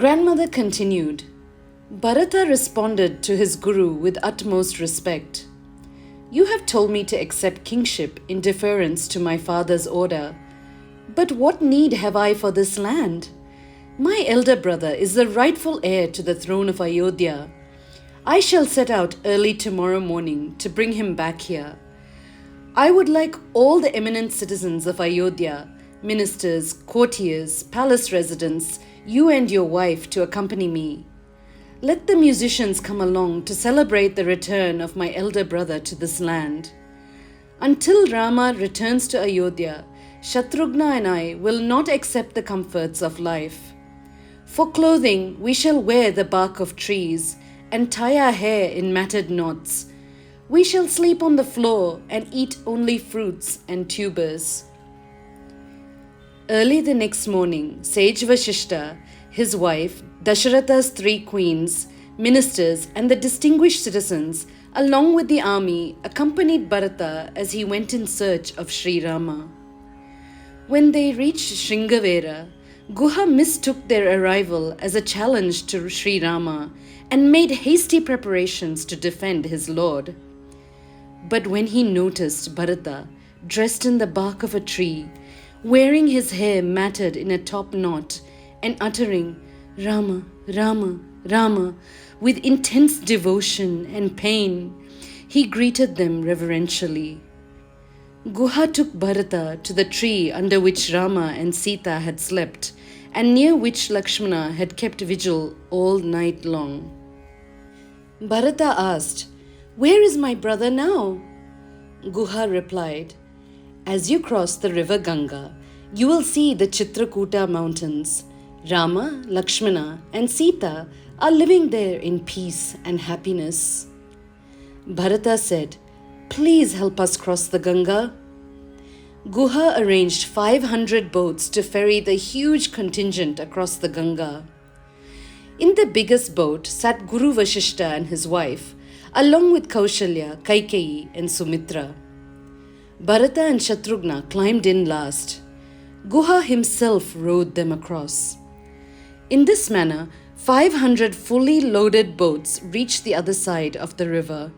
Grandmother continued. Bharata responded to his guru with utmost respect. You have told me to accept kingship in deference to my father's order. But what need have I for this land? My elder brother is the rightful heir to the throne of Ayodhya. I shall set out early tomorrow morning to bring him back here. I would like all the eminent citizens of Ayodhya, ministers, courtiers, palace residents, you and your wife to accompany me. Let the musicians come along to celebrate the return of my elder brother to this land. Until Rama returns to Ayodhya, Shatrughna and I will not accept the comforts of life. For clothing, we shall wear the bark of trees and tie our hair in matted knots. We shall sleep on the floor and eat only fruits and tubers. Early the next morning, Sage Vashishta, his wife, Dasharatha's 3 queens, ministers, and the distinguished citizens, along with the army, accompanied Bharata as he went in search of Sri Rama. When they reached Sringavera, Guha mistook their arrival as a challenge to Sri Rama and made hasty preparations to defend his lord. But when he noticed Bharata, dressed in the bark of a tree, wearing his hair matted in a top knot, and uttering Rama, Rama, Rama with intense devotion and pain, he greeted them reverentially. Guha took Bharata to the tree under which Rama and Sita had slept, and near which Lakshmana had kept vigil all night long. Bharata asked, Where is my brother now? Guha replied, As you cross the river Ganga, you will see the Chitrakuta mountains. Rama, Lakshmana, and Sita are living there in peace and happiness. Bharata said, Please help us cross the Ganga. Guha arranged 500 boats to ferry the huge contingent across the Ganga. In the biggest boat sat Guru Vashishta and his wife, along with Kaushalya, Kaikeyi, and Sumitra. Bharata and Shatrughna climbed in last. Guha himself rowed them across. In this manner, 500 fully loaded boats reached the other side of the river.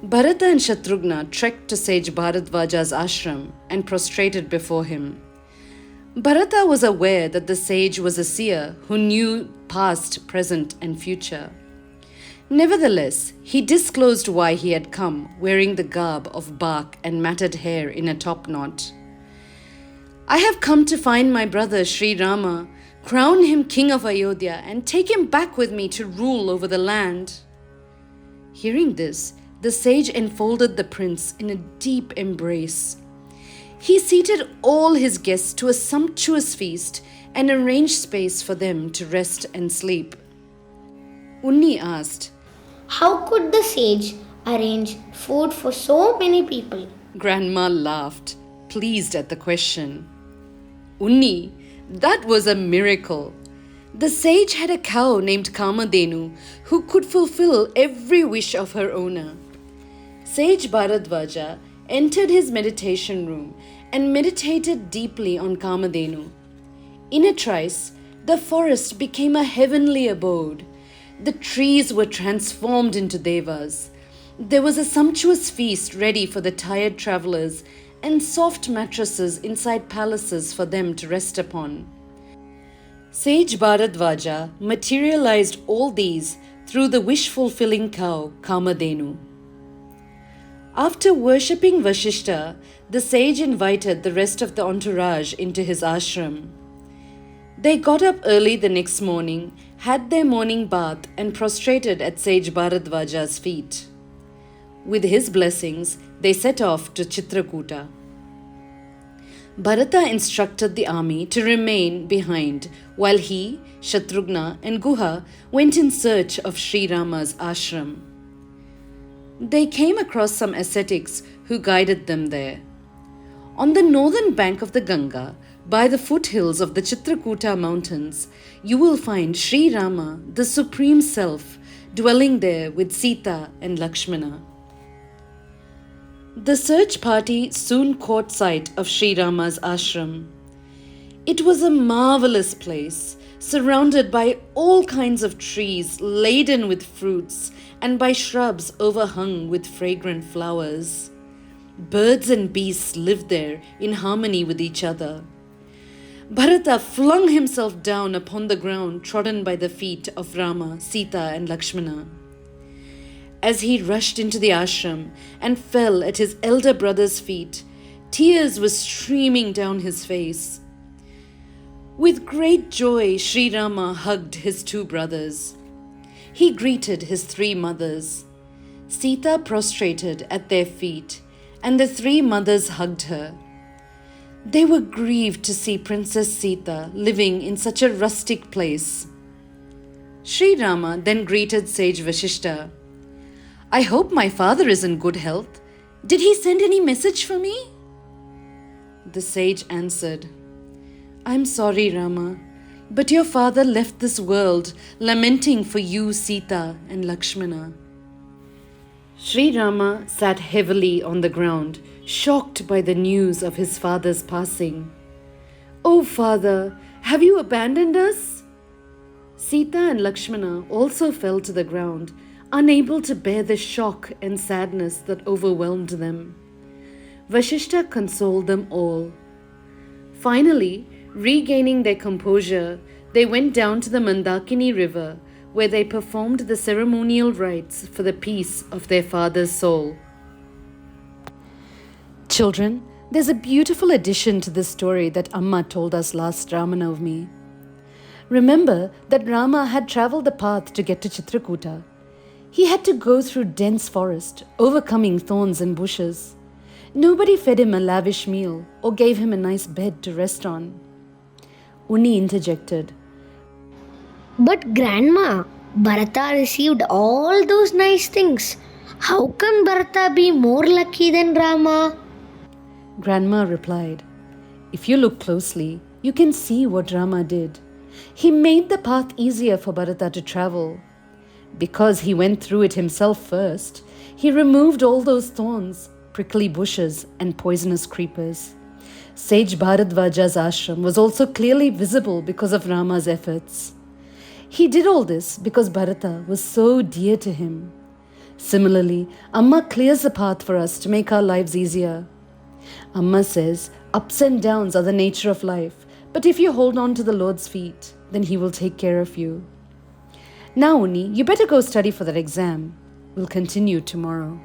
Bharata and Shatrughna trekked to Sage Bharadvaja's ashram and prostrated before him. Bharata was aware that the sage was a seer who knew past, present, and future. Nevertheless, he disclosed why he had come, wearing the garb of bark and matted hair in a top knot. I have come to find my brother Sri Rama, crown him king of Ayodhya, and take him back with me to rule over the land. Hearing this, the sage enfolded the prince in a deep embrace. He seated all his guests to a sumptuous feast and arranged space for them to rest and sleep. Unni asked, How could the sage arrange food for so many people? Grandma laughed, pleased at the question. Unni, that was a miracle. The sage had a cow named Kamadhenu who could fulfill every wish of her owner. Sage Bharadvaja entered his meditation room and meditated deeply on Kamadhenu. In a trice, the forest became a heavenly abode. The trees were transformed into devas. There was a sumptuous feast ready for the tired travelers and soft mattresses inside palaces for them to rest upon. Sage Bharadvaja materialized all these through the wish-fulfilling cow Kamadhenu. After worshipping Vashishta, the sage invited the rest of the entourage into his ashram. They got up early the next morning, had their morning bath, and prostrated at Sage Bharadvaja's feet. With his blessings, they set off to Chitrakuta. Bharata instructed the army to remain behind while he, Shatrughna, and Guha went in search of Sri Rama's ashram. They came across some ascetics who guided them there. On the northern bank of the Ganga, by the foothills of the Chitrakuta mountains, you will find Sri Rama, the Supreme Self, dwelling there with Sita and Lakshmana. The search party soon caught sight of Sri Rama's ashram. It was a marvelous place, surrounded by all kinds of trees laden with fruits and by shrubs overhung with fragrant flowers. Birds and beasts lived there in harmony with each other. Bharata flung himself down upon the ground trodden by the feet of Rama, Sita, and Lakshmana. As he rushed into the ashram and fell at his elder brother's feet, tears were streaming down his face. With great joy, Sri Rama hugged his two brothers. He greeted his three mothers. Sita prostrated at their feet, and the three mothers hugged her. They were grieved to see Princess Sita living in such a rustic place. Sri Rama then greeted sage Vashishta. I hope my father is in good health. Did he send any message for me? The sage answered, I'm sorry, Rama, but your father left this world lamenting for you, Sita, and Lakshmana. Sri Rama sat heavily on the ground, shocked by the news of his father's passing. Oh, father, have you abandoned us? Sita and Lakshmana also fell to the ground, unable to bear the shock and sadness that overwhelmed them. Vashishta consoled them all. Finally, regaining their composure, they went down to the Mandakini river, where they performed the ceremonial rites for the peace of their father's soul. Children, there's a beautiful addition to this story that Amma told us last Ramanavami. Remember that Rama had travelled the path to get to Chitrakuta. He had to go through dense forest, overcoming thorns and bushes. Nobody fed him a lavish meal or gave him a nice bed to rest on. Unni interjected, But Grandma, Bharata received all those nice things. How can Bharata be more lucky than Rama? Grandma replied, If you look closely, you can see what Rama did. He made the path easier for Bharata to travel. Because he went through it himself first, he removed all those thorns, prickly bushes, and poisonous creepers. Sage Bharadvaja's ashram was also clearly visible because of Rama's efforts. He did all this because Bharata was so dear to him. Similarly, Amma clears the path for us to make our lives easier. Amma says, ups and downs are the nature of life, but if you hold on to the Lord's feet, then He will take care of you. Now, Unni, you better go study for that exam. We'll continue tomorrow.